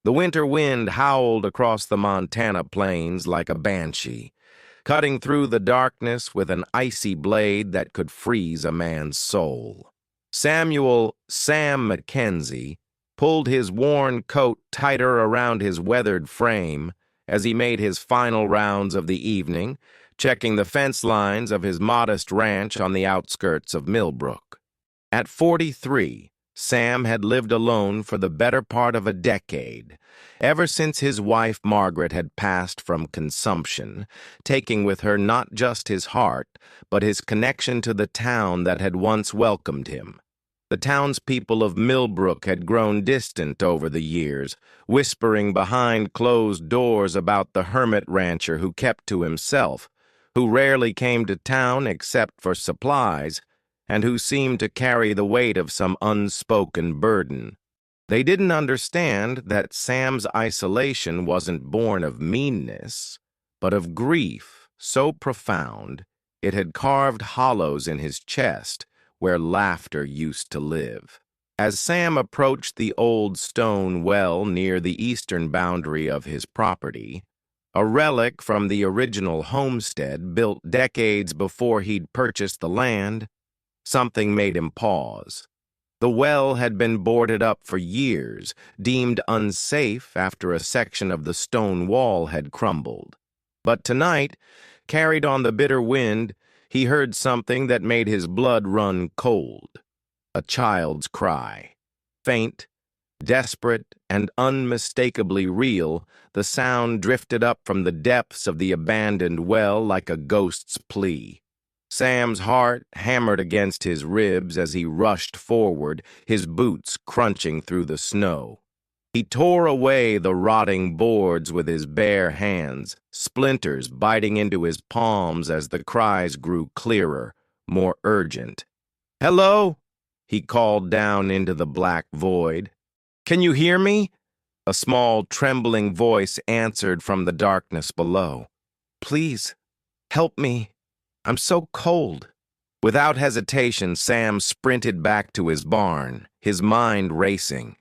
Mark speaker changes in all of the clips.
Speaker 1: The winter wind howled across the Montana plains like a banshee, cutting through the darkness with an icy blade that could freeze a man's soul. Samuel "Sam" Mackenzie pulled his worn coat tighter around his weathered frame as he made his final rounds of the evening, checking the fence lines of his modest ranch on the outskirts of Millbrook. At 43, Sam had lived alone for the better part of a decade, ever since his wife Margaret had passed from consumption, taking with her not just his heart, but his connection to the town that had once welcomed him. The townspeople of Millbrook had grown distant over the years, whispering behind closed doors about the hermit rancher who kept to himself, who rarely came to town except for supplies, and who seemed to carry the weight of some unspoken burden. They didn't understand that Sam's isolation wasn't born of meanness, but of grief so profound it had carved hollows in his chest where laughter used to live. As Sam approached the old stone well near the eastern boundary of his property, a relic from the original homestead built decades before he'd purchased the land, something made him pause. The well had been boarded up for years, deemed unsafe after a section of the stone wall had crumbled. But tonight, carried on the bitter wind, he heard something that made his blood run cold. A child's cry. Faint, desperate, and unmistakably real, the sound drifted up from the depths of the abandoned well like a ghost's plea. Sam's heart hammered against his ribs as he rushed forward, his boots crunching through the snow. He tore away the rotting boards with his bare hands, splinters biting into his palms as the cries grew clearer, more urgent. "Hello?" he called down into the black void. "Can you hear me?" A small, trembling voice answered from the darkness below. "Please, help me. I'm so cold." Without hesitation, Sam sprinted back to his barn, his mind racing.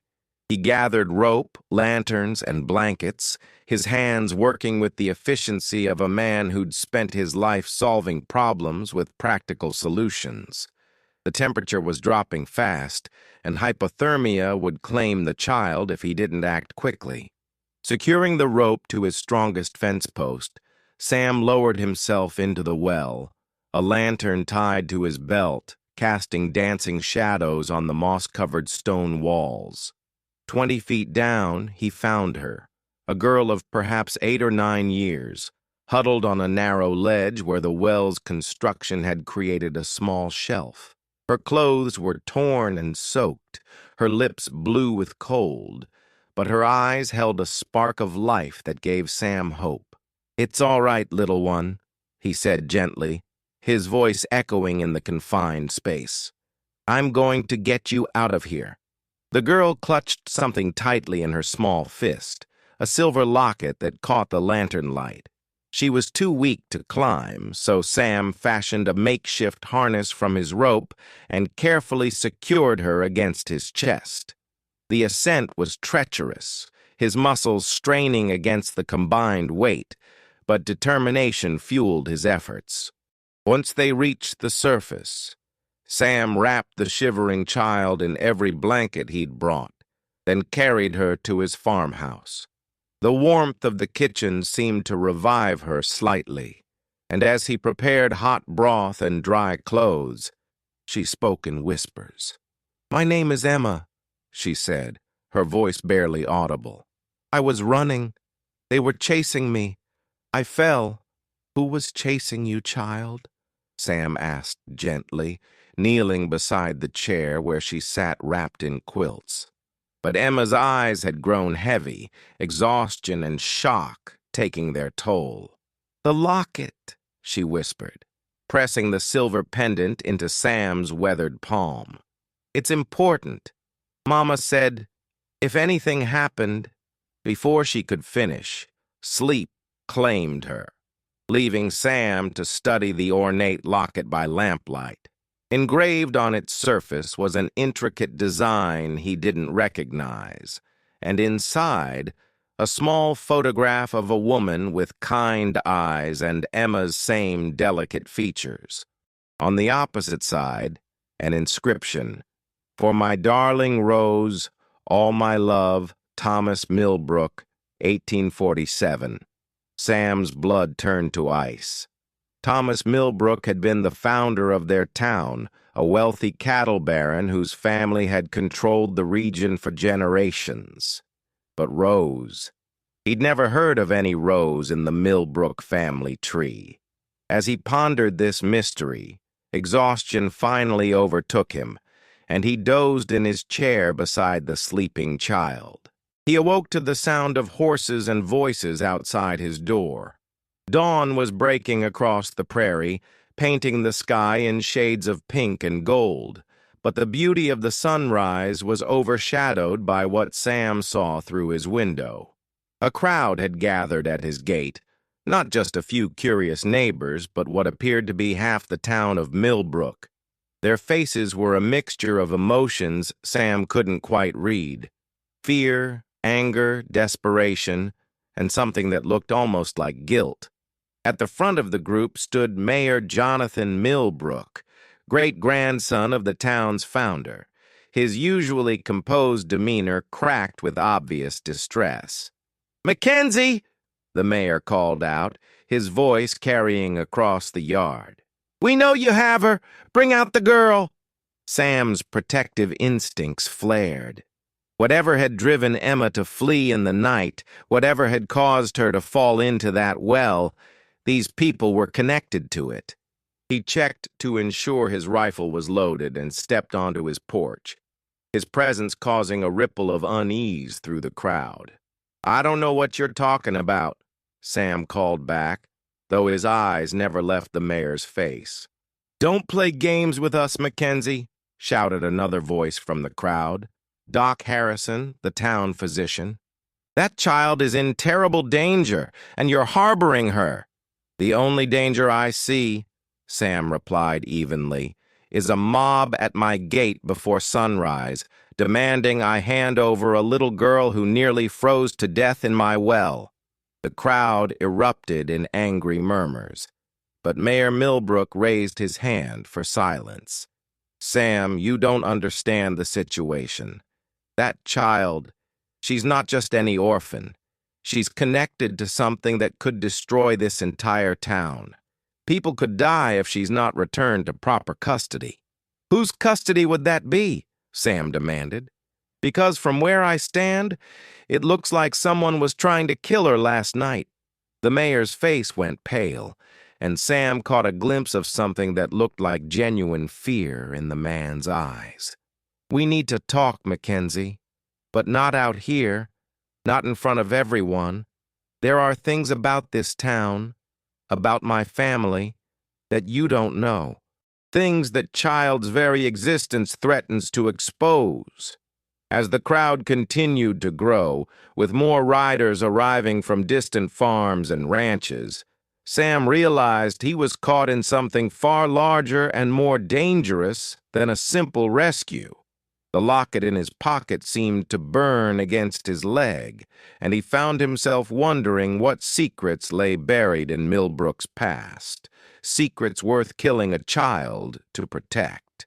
Speaker 1: He gathered rope, lanterns, and blankets, his hands working with the efficiency of a man who'd spent his life solving problems with practical solutions. The temperature was dropping fast, and hypothermia would claim the child if he didn't act quickly. Securing the rope to his strongest fence post, Sam lowered himself into the well, a lantern tied to his belt, casting dancing shadows on the moss-covered stone walls. 20 feet down, he found her, a girl of perhaps 8 or 9 years, huddled on a narrow ledge where the well's construction had created a small shelf. Her clothes were torn and soaked, her lips blue with cold, but her eyes held a spark of life that gave Sam hope. "It's all right, little one," he said gently, his voice echoing in the confined space. "I'm going to get you out of here." The girl clutched something tightly in her small fist, a silver locket that caught the lantern light. She was too weak to climb, so Sam fashioned a makeshift harness from his rope and carefully secured her against his chest. The ascent was treacherous, his muscles straining against the combined weight, but determination fueled his efforts. Once they reached the surface, Sam wrapped the shivering child in every blanket he'd brought, then carried her to his farmhouse. The warmth of the kitchen seemed to revive her slightly, and as he prepared hot broth and dry clothes, she spoke in whispers. "My name is Emma," she said, her voice barely audible. "I was running. They were chasing me. I fell." "Who was chasing you, child?" Sam asked gently, kneeling beside the chair where she sat wrapped in quilts. But Emma's eyes had grown heavy, exhaustion and shock taking their toll. "The locket," she whispered, pressing the silver pendant into Sam's weathered palm. "It's important. Mama said, if anything happened..." Before she could finish, sleep claimed her, leaving Sam to study the ornate locket by lamplight. Engraved on its surface was an intricate design he didn't recognize, and inside, a small photograph of a woman with kind eyes and Emma's same delicate features. On the opposite side, an inscription, "For my darling Rose, all my love, Thomas Millbrook, 1847. Sam's blood turned to ice. Thomas Millbrook had been the founder of their town, a wealthy cattle baron whose family had controlled the region for generations. But Rose, he'd never heard of any Rose in the Millbrook family tree. As he pondered this mystery, exhaustion finally overtook him, and he dozed in his chair beside the sleeping child. He awoke to the sound of horses and voices outside his door. Dawn was breaking across the prairie, painting the sky in shades of pink and gold, but the beauty of the sunrise was overshadowed by what Sam saw through his window. A crowd had gathered at his gate, not just a few curious neighbors, but what appeared to be half the town of Millbrook. Their faces were a mixture of emotions Sam couldn't quite read: fear, anger, desperation, and something that looked almost like guilt. At the front of the group stood Mayor Jonathan Millbrook, great-grandson of the town's founder, his usually composed demeanor cracked with obvious distress. "Mackenzie!" the mayor called out, his voice carrying across the yard. "We know you have her! Bring out the girl!" Sam's protective instincts flared. Whatever had driven Emma to flee in the night, whatever had caused her to fall into that well, these people were connected to it. He checked to ensure his rifle was loaded and stepped onto his porch, his presence causing a ripple of unease through the crowd. "I don't know what you're talking about," Sam called back, though his eyes never left the mayor's face. "Don't play games with us, Mackenzie," shouted another voice from the crowd. Doc Harrison, the town physician. "That child is in terrible danger, and you're harboring her." "The only danger I see," Sam replied evenly, "is a mob at my gate before sunrise, demanding I hand over a little girl who nearly froze to death in my well." The crowd erupted in angry murmurs, but Mayor Millbrook raised his hand for silence. "Sam, you don't understand the situation. That child, she's not just any orphan. She's connected to something that could destroy this entire town. People could die if she's not returned to proper custody." "Whose custody would that be?" Sam demanded. "Because from where I stand, it looks like someone was trying to kill her last night." The mayor's face went pale, and Sam caught a glimpse of something that looked like genuine fear in the man's eyes. "We need to talk, Mackenzie, but not out here, not in front of everyone. There are things about this town, about my family, that you don't know. Things that child's very existence threatens to expose." As the crowd continued to grow, with more riders arriving from distant farms and ranches, Sam realized he was caught in something far larger and more dangerous than a simple rescue. The locket in his pocket seemed to burn against his leg, and he found himself wondering what secrets lay buried in Millbrook's past, secrets worth killing a child to protect.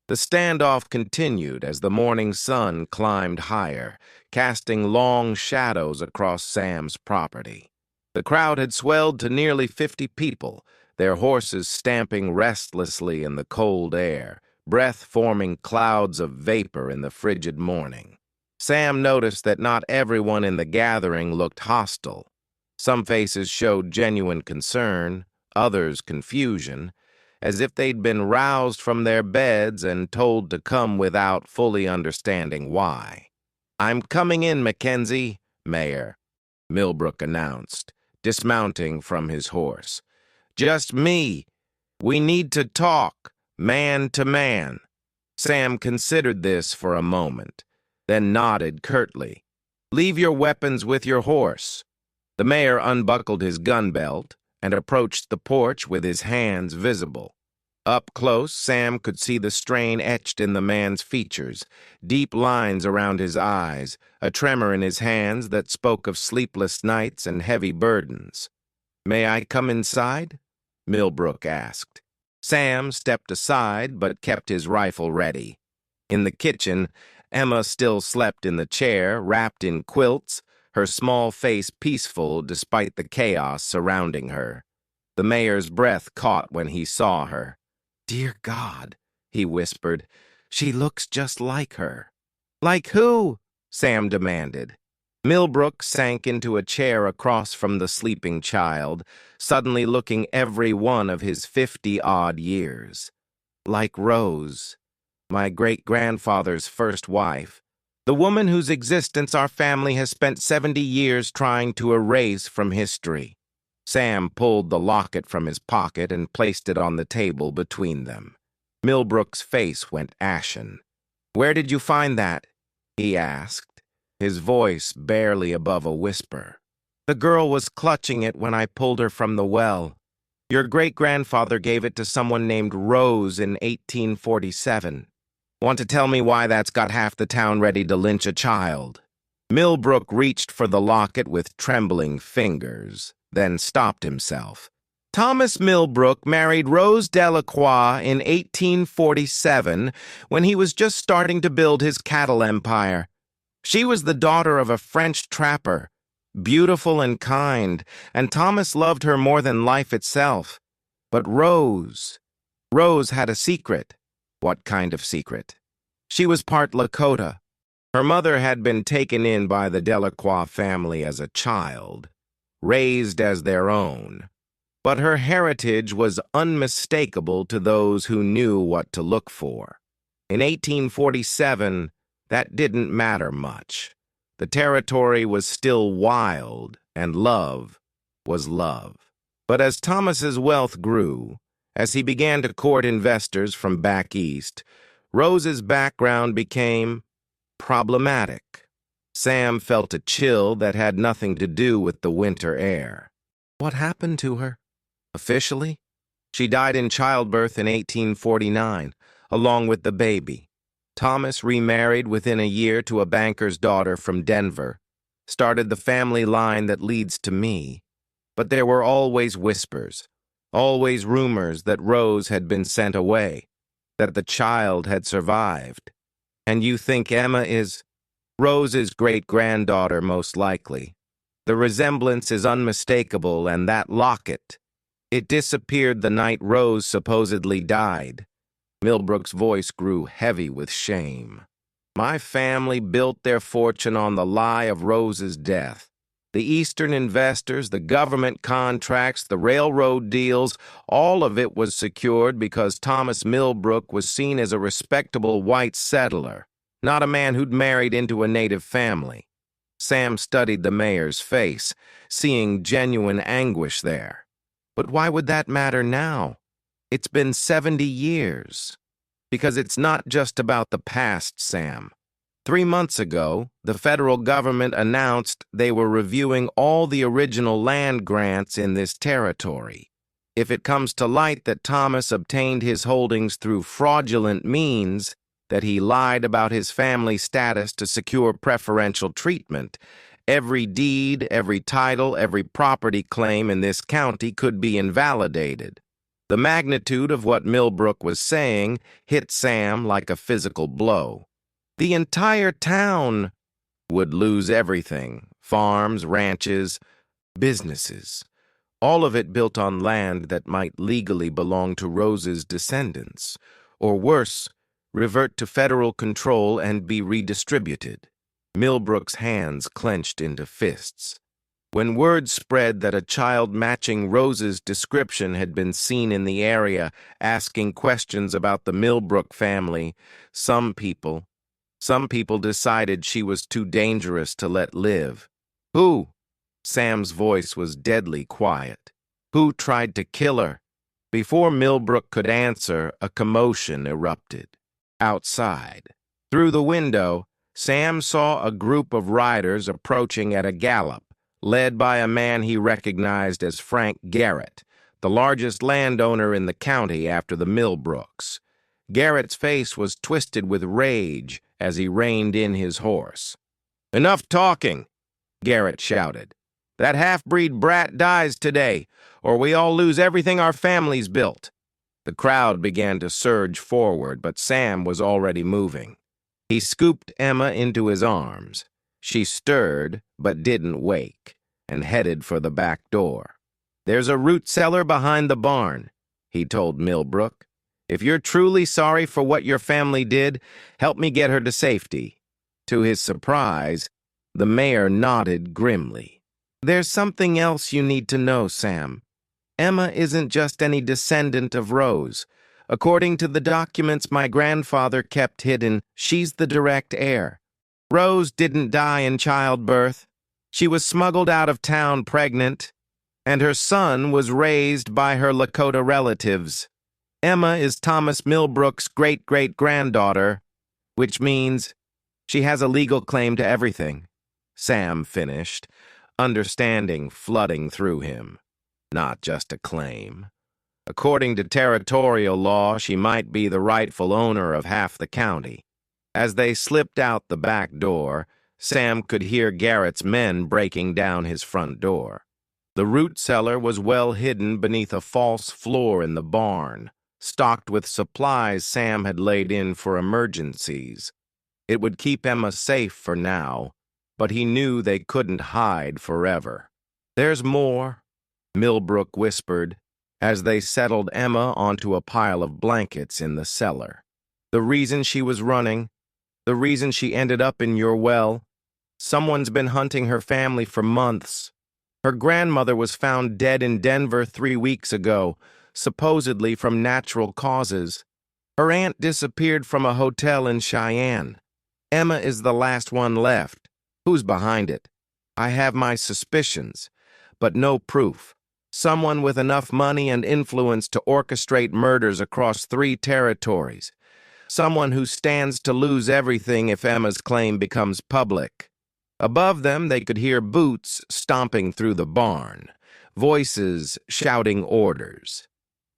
Speaker 1: The standoff continued as the morning sun climbed higher, casting long shadows across Sam's property. The crowd had swelled to nearly 50 people, their horses stamping restlessly in the cold air, breath forming clouds of vapor in the frigid morning. Sam noticed that not everyone in the gathering looked hostile. Some faces showed genuine concern, others confusion, as if they'd been roused from their beds and told to come without fully understanding why. "I'm coming in, Mackenzie, Mayor," Millbrook announced, dismounting from his horse. "Just me. We need to talk, man to man." Sam considered this for a moment, then nodded curtly. "Leave your weapons with your horse." The mayor unbuckled his gun belt and approached the porch with his hands visible. Up close, Sam could see the strain etched in the man's features, deep lines around his eyes, a tremor in his hands that spoke of sleepless nights and heavy burdens. "May I come inside?" Millbrook asked. Sam stepped aside but kept his rifle ready. In the kitchen, Emma still slept in the chair, wrapped in quilts, her small face peaceful despite the chaos surrounding her. The mayor's breath caught when he saw her. "Dear God," he whispered, "she looks just like her." "Like who?" Sam demanded. Millbrook sank into a chair across from the sleeping child, suddenly looking every one of his 50-odd years. "Like Rose, my great-grandfather's first wife, the woman whose existence our family has spent 70 years trying to erase from history." Sam pulled the locket from his pocket and placed it on the table between them. Millbrook's face went ashen. "Where did you find that?" he asked, his voice barely above a whisper. "The girl was clutching it when I pulled her from the well. Your great-grandfather gave it to someone named Rose in 1847. Want to tell me why that's got half the town ready to lynch a child?" Millbrook reached for the locket with trembling fingers, then stopped himself. "Thomas Millbrook married Rose Delacroix in 1847 when he was just starting to build his cattle empire. She was the daughter of a French trapper, beautiful and kind, and Thomas loved her more than life itself. But Rose had a secret." "What kind of secret?" "She was part Lakota. Her mother had been taken in by the Delacroix family as a child, raised as their own. But her heritage was unmistakable to those who knew what to look for. In 1847, that didn't matter much. The territory was still wild, and love was love. But as Thomas's wealth grew, as he began to court investors from back east, Rose's background became problematic. Sam felt a chill that had nothing to do with the winter air. "What happened to her?" "Officially, she died in childbirth in 1849, along with the baby. Thomas remarried within a year to a banker's daughter from Denver, started the family line that leads to me. But there were always whispers, always rumors that Rose had been sent away, that the child had survived. And you think Emma is Rose's great-granddaughter, most likely. The resemblance is unmistakable, and that locket, it disappeared the night Rose supposedly died." Millbrook's voice grew heavy with shame. "My family built their fortune on the lie of Rose's death. The Eastern investors, the government contracts, the railroad deals, all of it was secured because Thomas Millbrook was seen as a respectable white settler, not a man who'd married into a native family." Sam studied the mayor's face, seeing genuine anguish there. "But why would that matter now? It's been 70 years. Because it's not just about the past, Sam. 3 months ago, the federal government announced they were reviewing all the original land grants in this territory. If it comes to light that Thomas obtained his holdings through fraudulent means, that he lied about his family status to secure preferential treatment, every deed, every title, every property claim in this county could be invalidated." The magnitude of what Millbrook was saying hit Sam like a physical blow. The entire town would lose everything: farms, ranches, businesses. All of it built on land that might legally belong to Rose's descendants, or worse, revert to federal control and be redistributed. Millbrook's hands clenched into fists. When word spread that a child matching Rose's description had been seen in the area asking questions about the Millbrook family, some people decided she was too dangerous to let live. "Who?" Sam's voice was deadly quiet. "Who tried to kill her?" Before Millbrook could answer, a commotion erupted. Outside, through the window, Sam saw a group of riders approaching at a gallop, led by a man he recognized as Frank Garrett, the largest landowner in the county after the Millbrooks. Garrett's face was twisted with rage as he reined in his horse. "Enough talking," Garrett shouted. "That half-breed brat dies today, or we all lose everything our family's built." The crowd began to surge forward, but Sam was already moving. He scooped Emma into his arms. She stirred, but didn't wake, and headed for the back door. "There's a root cellar behind the barn," he told Millbrook. "If you're truly sorry for what your family did, help me get her to safety." To his surprise, the mayor nodded grimly. "There's something else you need to know, Sam. Emma isn't just any descendant of Rose. According to the documents my grandfather kept hidden, she's the direct heir. Rose didn't die in childbirth. She was smuggled out of town pregnant, and her son was raised by her Lakota relatives. Emma is Thomas Millbrook's great-great-granddaughter, which means she has a legal claim to everything," Sam finished, understanding flooding through him. Not just a claim. According to territorial law, she might be the rightful owner of half the county. As they slipped out the back door, Sam could hear Garrett's men breaking down his front door. The root cellar was well hidden beneath a false floor in the barn, stocked with supplies Sam had laid in for emergencies. It would keep Emma safe for now, but he knew they couldn't hide forever. "There's more," Millbrook whispered, as they settled Emma onto a pile of blankets in the cellar. "The reason she was running, the reason she ended up in your well, someone's been hunting her family for months. Her grandmother was found dead in Denver 3 weeks ago, supposedly from natural causes. Her aunt disappeared from a hotel in Cheyenne. Emma is the last one left. Who's behind it? I have my suspicions, but no proof. Someone with enough money and influence to orchestrate murders across 3 territories. Someone who stands to lose everything if Emma's claim becomes public." Above them, they could hear boots stomping through the barn, voices shouting orders.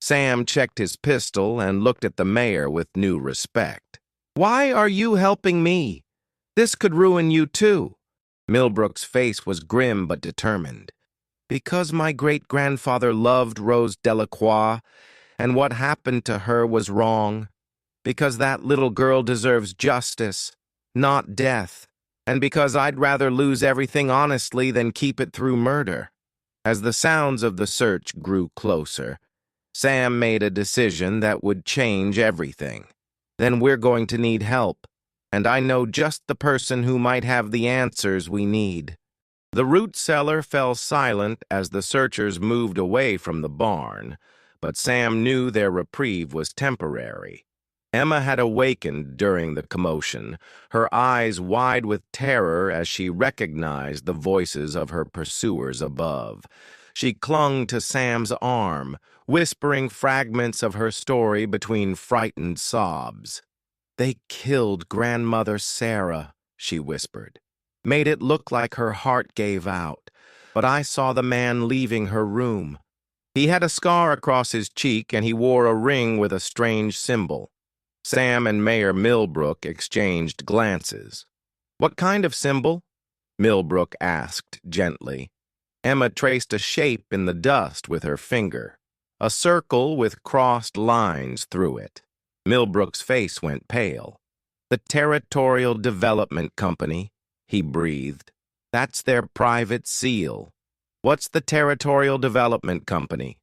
Speaker 1: Sam checked his pistol and looked at the mayor with new respect. "Why are you helping me? This could ruin you too." Millbrook's face was grim but determined. "Because my great-grandfather loved Rose Delacroix, and what happened to her was wrong. Because that little girl deserves justice, not death. And because I'd rather lose everything honestly than keep it through murder." As the sounds of the search grew closer, Sam made a decision that would change everything. "Then we're going to need help, and I know just the person who might have the answers we need." The root cellar fell silent as the searchers moved away from the barn, but Sam knew their reprieve was temporary. Emma had awakened during the commotion, her eyes wide with terror as she recognized the voices of her pursuers above. She clung to Sam's arm, whispering fragments of her story between frightened sobs. "They killed Grandmother Sarah," she whispered. "Made it look like her heart gave out, but I saw the man leaving her room. He had a scar across his cheek and he wore a ring with a strange symbol." Sam and Mayor Millbrook exchanged glances. "What kind of symbol?" Millbrook asked gently. Emma traced a shape in the dust with her finger, a circle with crossed lines through it. Millbrook's face went pale. "The Territorial Development Company," he breathed. "That's their private seal." "What's the Territorial Development Company?"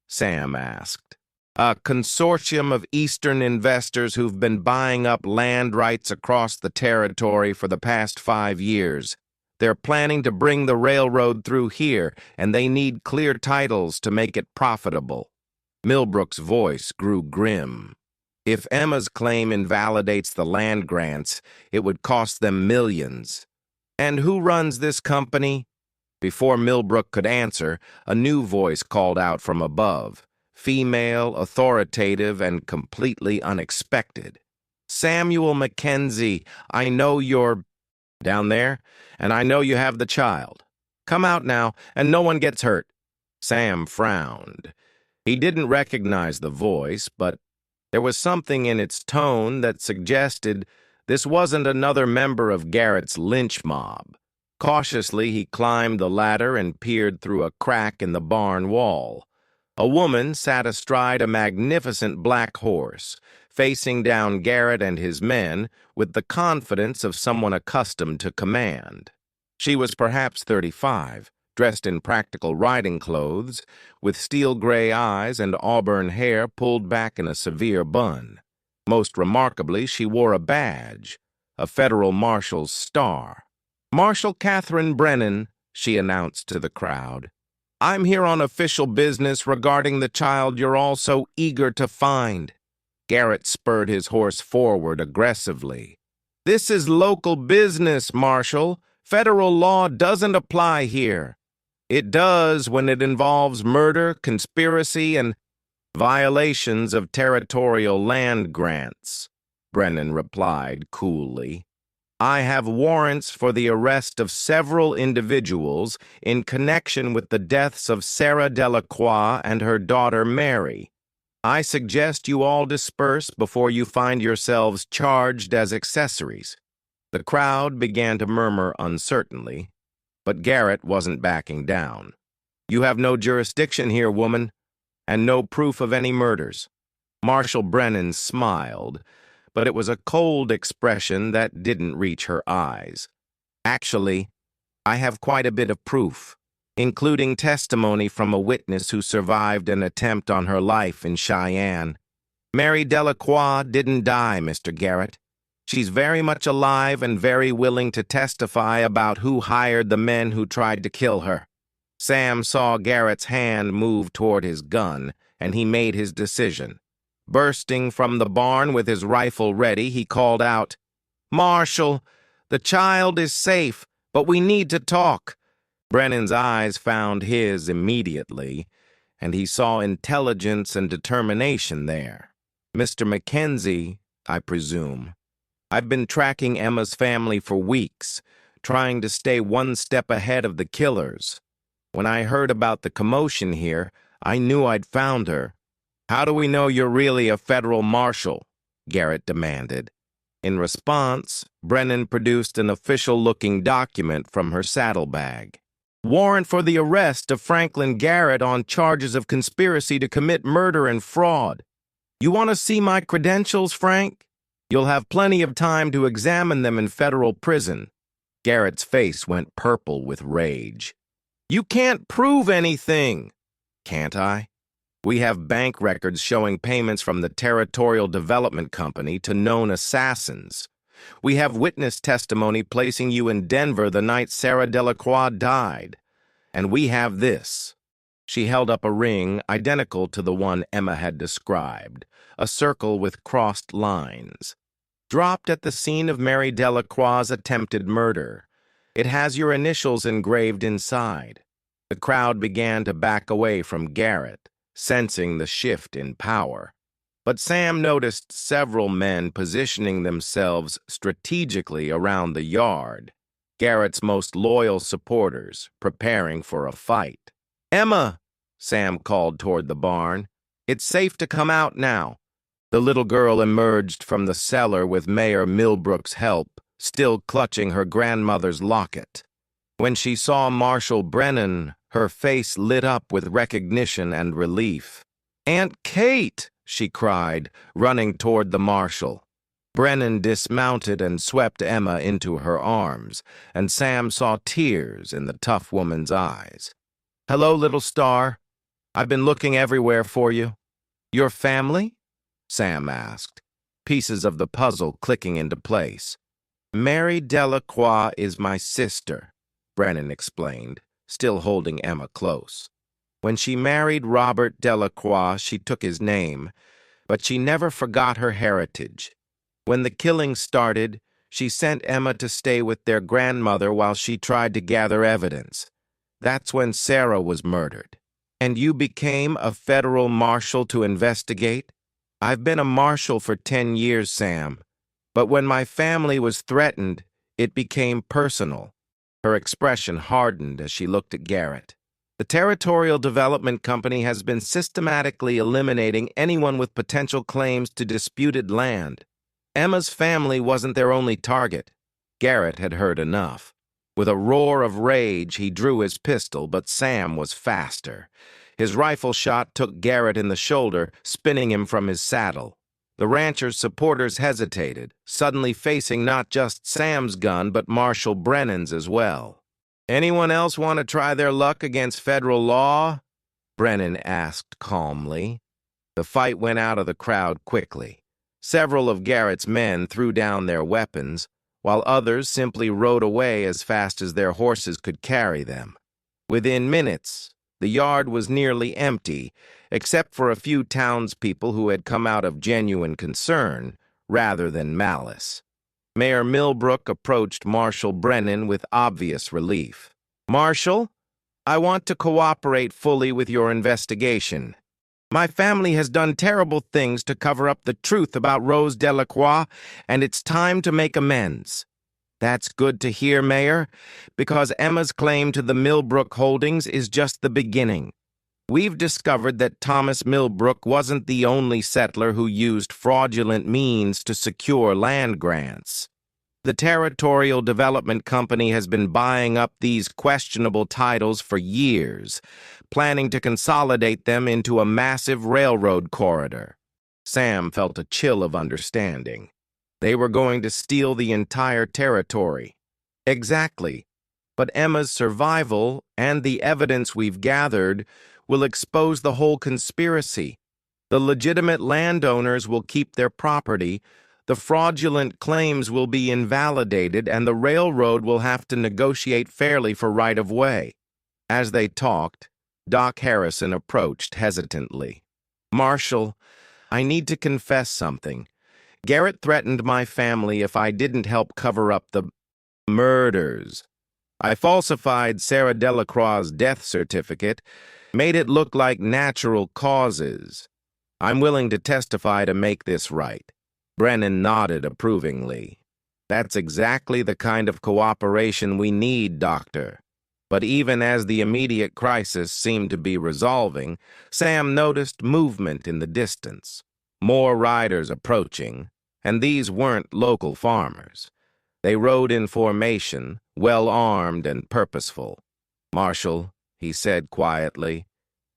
Speaker 1: Sam asked. "A consortium of Eastern investors who've been buying up land rights across the territory for the past 5 years. They're planning to bring the railroad through here, and they need clear titles to make it profitable." Millbrook's voice grew grim. "If Emma's claim invalidates the land grants, it would cost them millions." "And who runs this company?" Before Millbrook could answer, a new voice called out from above. Female, authoritative, and completely unexpected. "Samuel Mackenzie, I know you're down there, and I know you have the child. Come out now, and no one gets hurt." Sam frowned. He didn't recognize the voice, but there was something in its tone that suggested this wasn't another member of Garrett's lynch mob. Cautiously, he climbed the ladder and peered through a crack in the barn wall. A woman sat astride a magnificent black horse, facing down Garrett and his men with the confidence of someone accustomed to command. She was perhaps 35, dressed in practical riding clothes, with steel-gray eyes and auburn hair pulled back in a severe bun. Most remarkably, she wore a badge, a federal marshal's star. "Marshal Catherine Brennan," she announced to the crowd. "I'm here on official business regarding the child you're all so eager to find." Garrett spurred his horse forward aggressively. "This is local business, Marshal. Federal law doesn't apply here." "It does when it involves murder, conspiracy, and violations of territorial land grants," Brennan replied coolly. "I have warrants for the arrest of several individuals in connection with the deaths of Sarah Delacroix and her daughter Mary. I suggest you all disperse before you find yourselves charged as accessories." The crowd began to murmur uncertainly, but Garrett wasn't backing down. "You have no jurisdiction here, woman, and no proof of any murders." Marshal Brennan smiled, but it was a cold expression that didn't reach her eyes. "Actually, I have quite a bit of proof, including testimony from a witness who survived an attempt on her life in Cheyenne. Mary Delacroix didn't die, Mr. Garrett. She's very much alive and very willing to testify about who hired the men who tried to kill her." Sam saw Garrett's hand move toward his gun, and he made his decision. Bursting from the barn with his rifle ready, he called out, "Marshal, the child is safe, but we need to talk." Brennan's eyes found his immediately, and he saw intelligence and determination there. "Mr. Mackenzie, I presume. I've been tracking Emma's family for weeks, trying to stay one step ahead of the killers. When I heard about the commotion here, I knew I'd found her." "How do we know you're really a federal marshal?" Garrett demanded. In response, Brennan produced an official-looking document from her saddlebag. "Warrant for the arrest of Franklin Garrett on charges of conspiracy to commit murder and fraud. You want to see my credentials, Frank? You'll have plenty of time to examine them in federal prison." Garrett's face went purple with rage. "You can't prove anything." "Can't I? We have bank records showing payments from the Territorial Development Company to known assassins. We have witness testimony placing you in Denver the night Sarah Delacroix died. And we have this." She held up a ring identical to the one Emma had described, a circle with crossed lines. "Dropped at the scene of Mary Delacroix's attempted murder. It has your initials engraved inside." The crowd began to back away from Garrett, sensing the shift in power. But Sam noticed several men positioning themselves strategically around the yard, Garrett's most loyal supporters, preparing for a fight. "Emma," Sam called toward the barn, "it's safe to come out now." The little girl emerged from the cellar with Mayor Millbrook's help, still clutching her grandmother's locket. When she saw Marshal Brennan, her face lit up with recognition and relief. "Aunt Kate!" she cried, running toward the marshal. Brennan dismounted and swept Emma into her arms, and Sam saw tears in the tough woman's eyes. "Hello, little star. I've been looking everywhere for you." "Your family?" Sam asked, pieces of the puzzle clicking into place. "Mary Delacroix is my sister," Brennan explained, still holding Emma close. "When she married Robert Delacroix, she took his name, but she never forgot her heritage. When the killing started, she sent Emma to stay with their grandmother while she tried to gather evidence. That's when Sarah was murdered. And you became a federal marshal to investigate? I've been a marshal for 10 years, Sam. But when my family was threatened, it became personal." Her expression hardened as she looked at Garrett. The Territorial Development Company has been systematically eliminating anyone with potential claims to disputed land. Emma's family wasn't their only target. Garrett had heard enough. With a roar of rage, he drew his pistol, but Sam was faster. His rifle shot took Garrett in the shoulder, spinning him from his saddle. The rancher's supporters hesitated, suddenly facing not just Sam's gun, but Marshal Brennan's as well. "Anyone else want to try their luck against federal law?" Brennan asked calmly. The fight went out of the crowd quickly. Several of Garrett's men threw down their weapons, while others simply rode away as fast as their horses could carry them. Within minutes, the yard was nearly empty, except for a few townspeople who had come out of genuine concern rather than malice. Mayor Millbrook approached Marshal Brennan with obvious relief. "Marshal, I want to cooperate fully with your investigation. My family has done terrible things to cover up the truth about Rose Delacroix, and it's time to make amends." "That's good to hear, Mayor, because Emma's claim to the Millbrook holdings is just the beginning. We've discovered that Thomas Millbrook wasn't the only settler who used fraudulent means to secure land grants. The Territorial Development Company has been buying up these questionable titles for years, planning to consolidate them into a massive railroad corridor." Sam felt a chill of understanding. They were going to steal the entire territory. Exactly. But Emma's survival and the evidence we've gathered will expose the whole conspiracy. The legitimate landowners will keep their property, the fraudulent claims will be invalidated, and the railroad will have to negotiate fairly for right-of-way. As they talked, Doc Harrison approached hesitantly. "Marshal, I need to confess something. Garrett threatened my family if I didn't help cover up the murders. I falsified Sarah Delacroix's death certificate, made it look like natural causes. I'm willing to testify to make this right." Brennan nodded approvingly. "That's exactly the kind of cooperation we need, Doctor." But even as the immediate crisis seemed to be resolving, Sam noticed movement in the distance. More riders approaching, and these weren't local farmers. They rode in formation, well-armed and purposeful. "Marshal," he said quietly,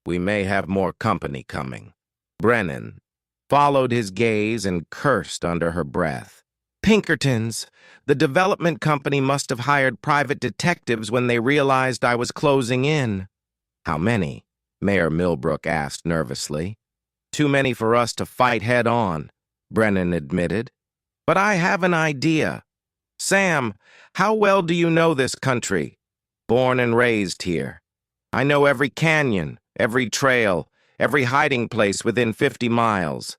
Speaker 1: "we may have more company coming." Brennan followed his gaze and cursed under her breath. "Pinkertons! The development company must have hired private detectives when they realized I was closing in." "How many?" Mayor Millbrook asked nervously. "Too many for us to fight head-on," Brennan admitted. "But I have an idea. Sam, how well do you know this country?" "Born and raised here. I know every canyon, every trail, every hiding place within 50 miles.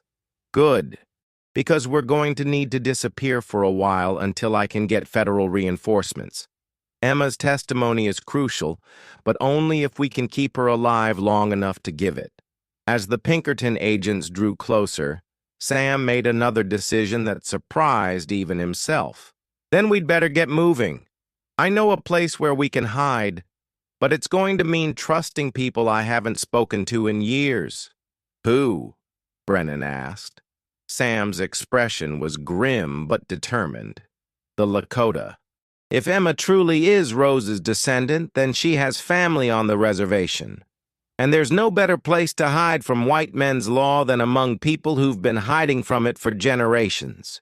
Speaker 1: "Good, because we're going to need to disappear for a while until I can get federal reinforcements. Emma's testimony is crucial, but only if we can keep her alive long enough to give it." As the Pinkerton agents drew closer, Sam made another decision that surprised even himself. "Then we'd better get moving. I know a place where we can hide, but it's going to mean trusting people I haven't spoken to in years." "Who?" Brennan asked. Sam's expression was grim but determined. "The Lakota. If Emma truly is Rose's descendant, then she has family on the reservation. And there's no better place to hide from white men's law than among people who've been hiding from it for generations."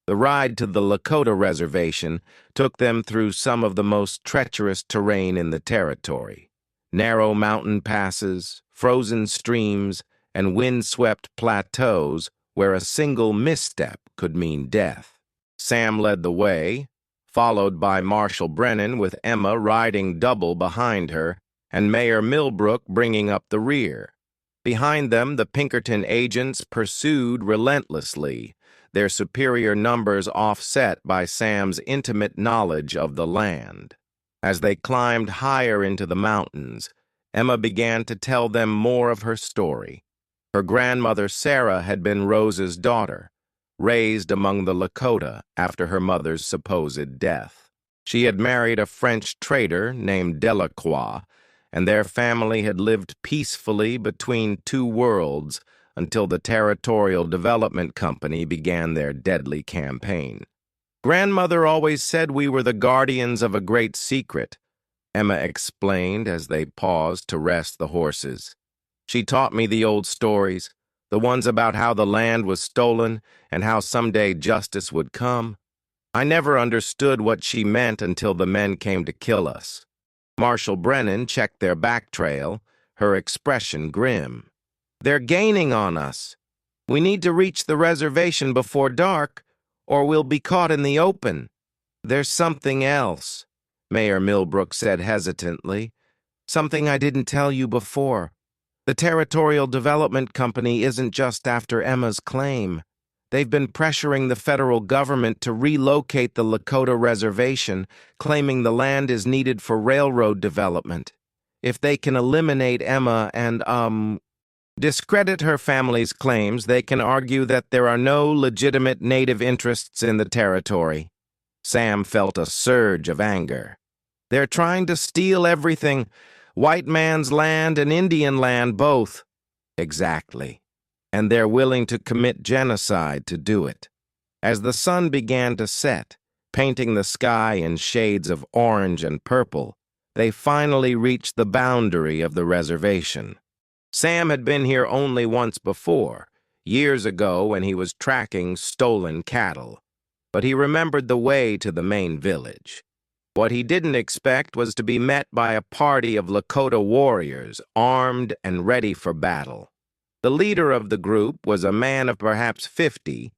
Speaker 1: The ride to the Lakota reservation took them through some of the most treacherous terrain in the territory. Narrow mountain passes, frozen streams, and wind-swept plateaus where a single misstep could mean death. Sam led the way, followed by Marshal Brennan with Emma riding double behind her, and Mayor Millbrook bringing up the rear. Behind them, the Pinkerton agents pursued relentlessly, their superior numbers offset by Sam's intimate knowledge of the land. As they climbed higher into the mountains, Emma began to tell them more of her story. Her grandmother Sarah had been Rose's daughter, raised among the Lakota after her mother's supposed death. She had married a French trader named Delacroix, and their family had lived peacefully between two worlds until the Territorial Development Company began their deadly campaign. Grandmother always said we were the guardians of a great secret, Emma explained as they paused to rest the horses. She taught me the old stories, the ones about how the land was stolen and how someday justice would come. I never understood what she meant until the men came to kill us. Marshal Brennan checked their back trail, her expression grim. They're gaining on us. We need to reach the reservation before dark, or we'll be caught in the open. There's something else, Mayor Millbrook said hesitantly. Something I didn't tell you before. The Territorial Development Company isn't just after Emma's claim. They've been pressuring the federal government to relocate the Lakota reservation, claiming the land is needed for railroad development. If they can eliminate Emma and, discredit her family's claims, they can argue that there are no legitimate native interests in the territory. Sam felt a surge of anger. They're trying to steal everything, white man's land and Indian land both. Exactly. And they're willing to commit genocide to do it. As the sun began to set, painting the sky in shades of orange and purple, they finally reached the boundary of the reservation. Sam had been here only once before, years ago when he was tracking stolen cattle, but he remembered the way to the main village. What he didn't expect was to be met by a party of Lakota warriors, armed and ready for battle. The leader of the group was a man of perhaps 50,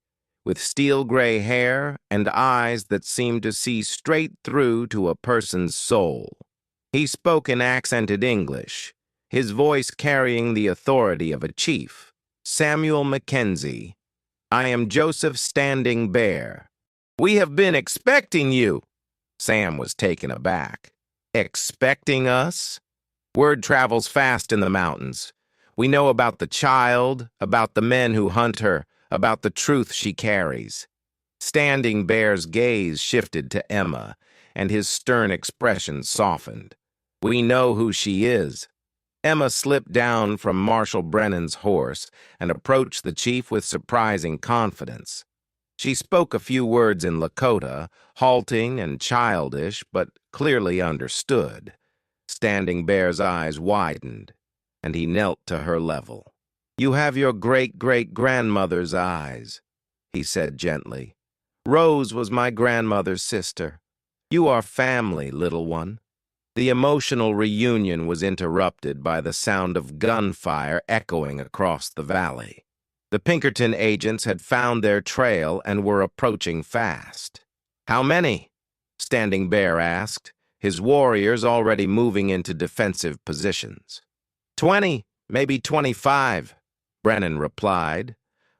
Speaker 1: with steel-gray hair and eyes that seemed to see straight through to a person's soul. He spoke in accented English, his voice carrying the authority of a chief. Samuel Mackenzie. I am Joseph Standing Bear. We have been expecting you. Sam was taken aback. Expecting us? Word travels fast in the mountains. We know about the child, about the men who hunt her, about the truth she carries. Standing Bear's gaze shifted to Emma, and his stern expression softened. We know who she is. Emma slipped down from Marshal Brennan's horse and approached the chief with surprising confidence. She spoke a few words in Lakota, halting and childish, but clearly understood. Standing Bear's eyes widened, and he knelt to her level. You have your great-great-grandmother's eyes, he said gently. Rose was my grandmother's sister. You are family, little one. The emotional reunion was interrupted by the sound of gunfire echoing across the valley. The Pinkerton agents had found their trail and were approaching fast. How many? Standing Bear asked, his warriors already moving into defensive positions. 20, maybe 25, Brennan replied.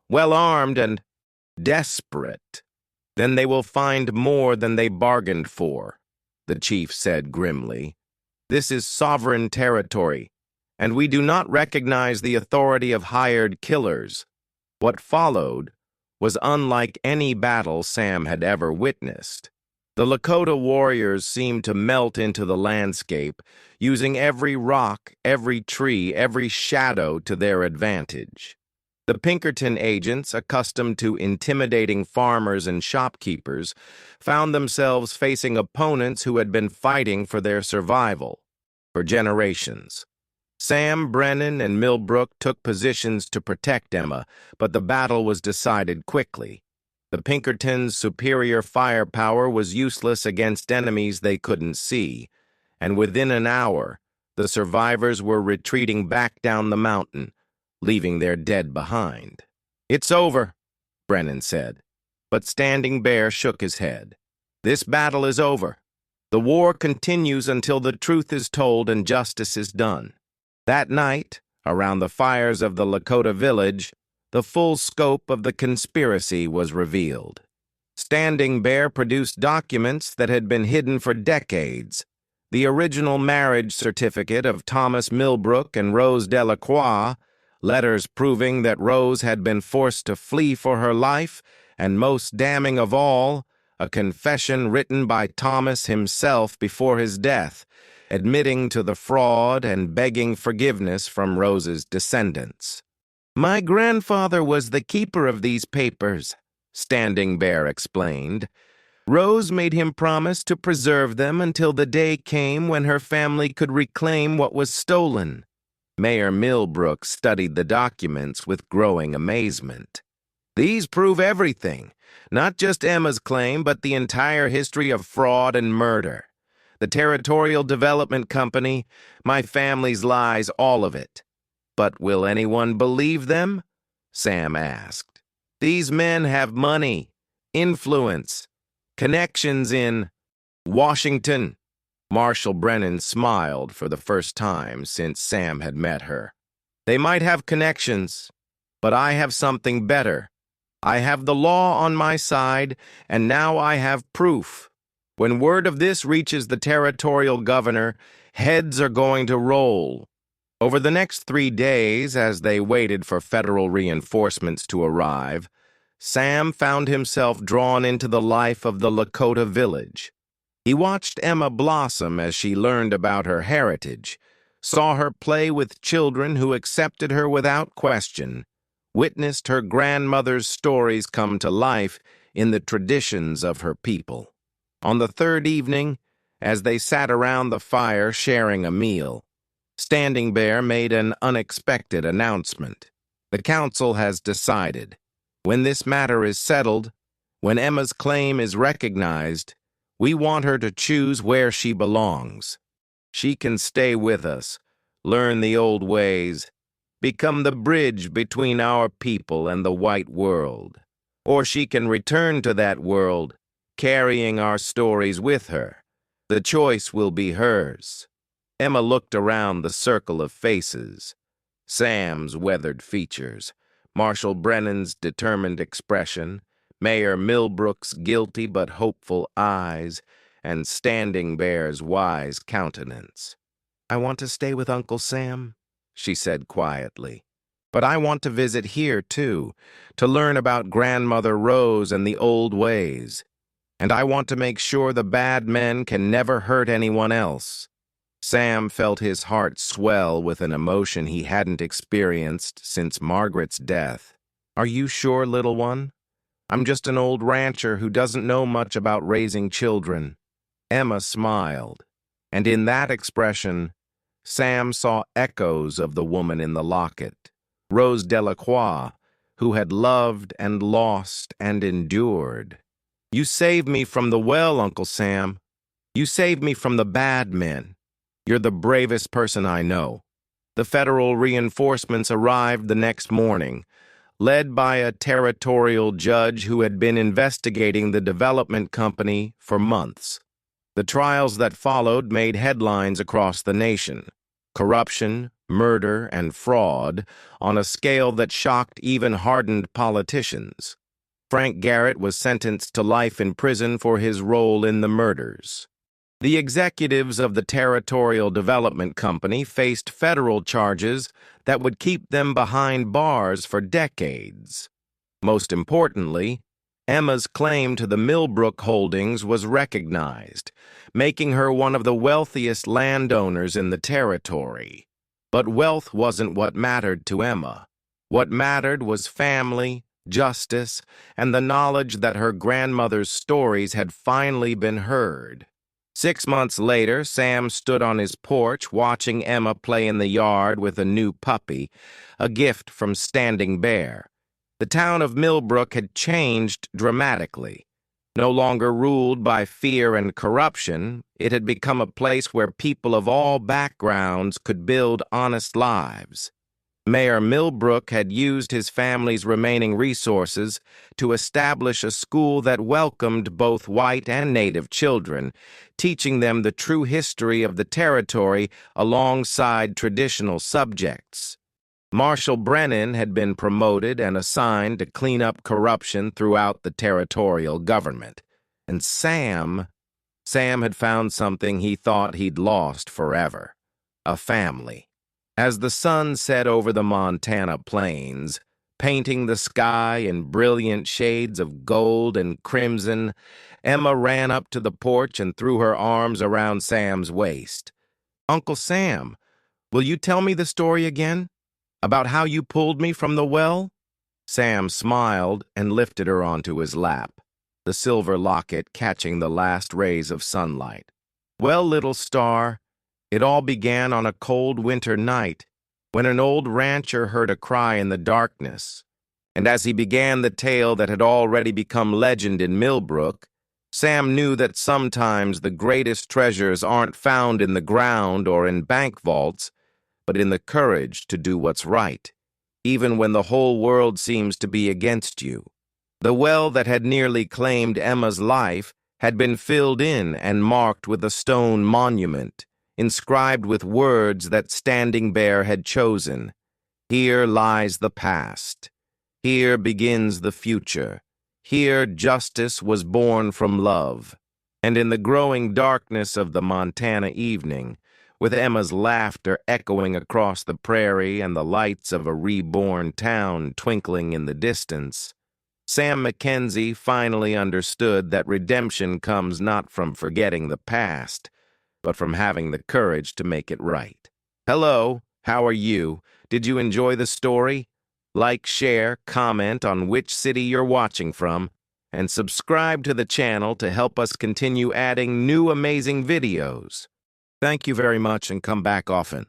Speaker 1: Well armed and desperate. Then they will find more than they bargained for, the chief said grimly. This is sovereign territory, and we do not recognize the authority of hired killers. What followed was unlike any battle Sam had ever witnessed. The Lakota warriors seemed to melt into the landscape, using every rock, every tree, every shadow to their advantage. The Pinkerton agents, accustomed to intimidating farmers and shopkeepers, found themselves facing opponents who had been fighting for their survival for generations. Sam, Brennan, and Millbrook took positions to protect Emma, but the battle was decided quickly. The Pinkertons' superior firepower was useless against enemies they couldn't see, and within an hour, the survivors were retreating back down the mountain, leaving their dead behind. It's over, Brennan said, but Standing Bear shook his head. This battle is over. The war continues until the truth is told and justice is done. That night, around the fires of the Lakota village, the full scope of the conspiracy was revealed. Standing Bear produced documents that had been hidden for decades. The original marriage certificate of Thomas Millbrook and Rose Delacroix, letters proving that Rose had been forced to flee for her life, and most damning of all, a confession written by Thomas himself before his death, admitting to the fraud and begging forgiveness from Rose's descendants. "My grandfather was the keeper of these papers," Standing Bear explained. "Rose made him promise to preserve them until the day came when her family could reclaim what was stolen." Mayor Millbrook studied the documents with growing amazement. "These prove everything, not just Emma's claim, but the entire history of fraud and murder. The Territorial Development Company, my family's lies, all of it." "But will anyone believe them?" Sam asked. "These men have money, influence, connections in Washington." Marshall Brennan smiled for the first time since Sam had met her. "They might have connections, but I have something better. I have the law on my side, and now I have proof. When word of this reaches the territorial governor, heads are going to roll." Over the next 3 days, as they waited for federal reinforcements to arrive, Sam found himself drawn into the life of the Lakota village. He watched Emma blossom as she learned about her heritage, saw her play with children who accepted her without question, witnessed her grandmother's stories come to life in the traditions of her people. On the third evening, as they sat around the fire sharing a meal, Standing Bear made an unexpected announcement. "The council has decided. When this matter is settled, when Emma's claim is recognized, we want her to choose where she belongs. She can stay with us, learn the old ways, become the bridge between our people and the white world. Or she can return to that world, carrying our stories with her. The choice will be hers." Emma looked around the circle of faces. Sam's weathered features, Marshall Brennan's determined expression, Mayor Millbrook's guilty but hopeful eyes, and Standing Bear's wise countenance. "I want to stay with Uncle Sam," she said quietly. "But I want to visit here, too, to learn about Grandmother Rose and the old ways. And I want to make sure the bad men can never hurt anyone else." Sam felt his heart swell with an emotion he hadn't experienced since Margaret's death. "Are you sure, little one? I'm just an old rancher who doesn't know much about raising children." Emma smiled, and in that expression, Sam saw echoes of the woman in the locket, Rose Delacroix, who had loved and lost and endured. "You saved me from the well, Uncle Sam. You saved me from the bad men. You're the bravest person I know." The federal reinforcements arrived the next morning, led by a territorial judge who had been investigating the development company for months. The trials that followed made headlines across the nation. Corruption, murder, and fraud on a scale that shocked even hardened politicians. Frank Garrett was sentenced to life in prison for his role in the murders. The executives of the Territorial Development Company faced federal charges that would keep them behind bars for decades. Most importantly, Emma's claim to the Millbrook holdings was recognized, making her one of the wealthiest landowners in the territory. But wealth wasn't what mattered to Emma. What mattered was family, justice, and the knowledge that her grandmother's stories had finally been heard. 6 months later, Sam stood on his porch watching Emma play in the yard with a new puppy, a gift from Standing Bear. The town of Millbrook had changed dramatically. No longer ruled by fear and corruption, it had become a place where people of all backgrounds could build honest lives. Mayor Millbrook had used his family's remaining resources to establish a school that welcomed both white and native children, teaching them the true history of the territory alongside traditional subjects. Marshall Brennan had been promoted and assigned to clean up corruption throughout the territorial government. And Sam had found something he thought he'd lost forever: a family. As the sun set over the Montana plains, painting the sky in brilliant shades of gold and crimson, Emma ran up to the porch and threw her arms around Sam's waist. Uncle Sam, will you tell me the story again? About how you pulled me from the well? Sam smiled and lifted her onto his lap, the silver locket catching the last rays of sunlight. Well, little star, it all began on a cold winter night when an old rancher heard a cry in the darkness. And as he began the tale that had already become legend in Millbrook, Sam knew that sometimes the greatest treasures aren't found in the ground or in bank vaults, but in the courage to do what's right, even when the whole world seems to be against you. The well that had nearly claimed Emma's life had been filled in and marked with a stone monument, inscribed with words that Standing Bear had chosen. Here lies the past. Here begins the future. Here justice was born from love. And in the growing darkness of the Montana evening, with Emma's laughter echoing across the prairie and the lights of a reborn town twinkling in the distance, Sam Mackenzie finally understood that redemption comes not from forgetting the past, but from having the courage to make it right. Hello, how are you? Did you enjoy the story? Like, share, comment on which city you're watching from, and subscribe to the channel to help us continue adding new amazing videos. Thank you very much and come back often.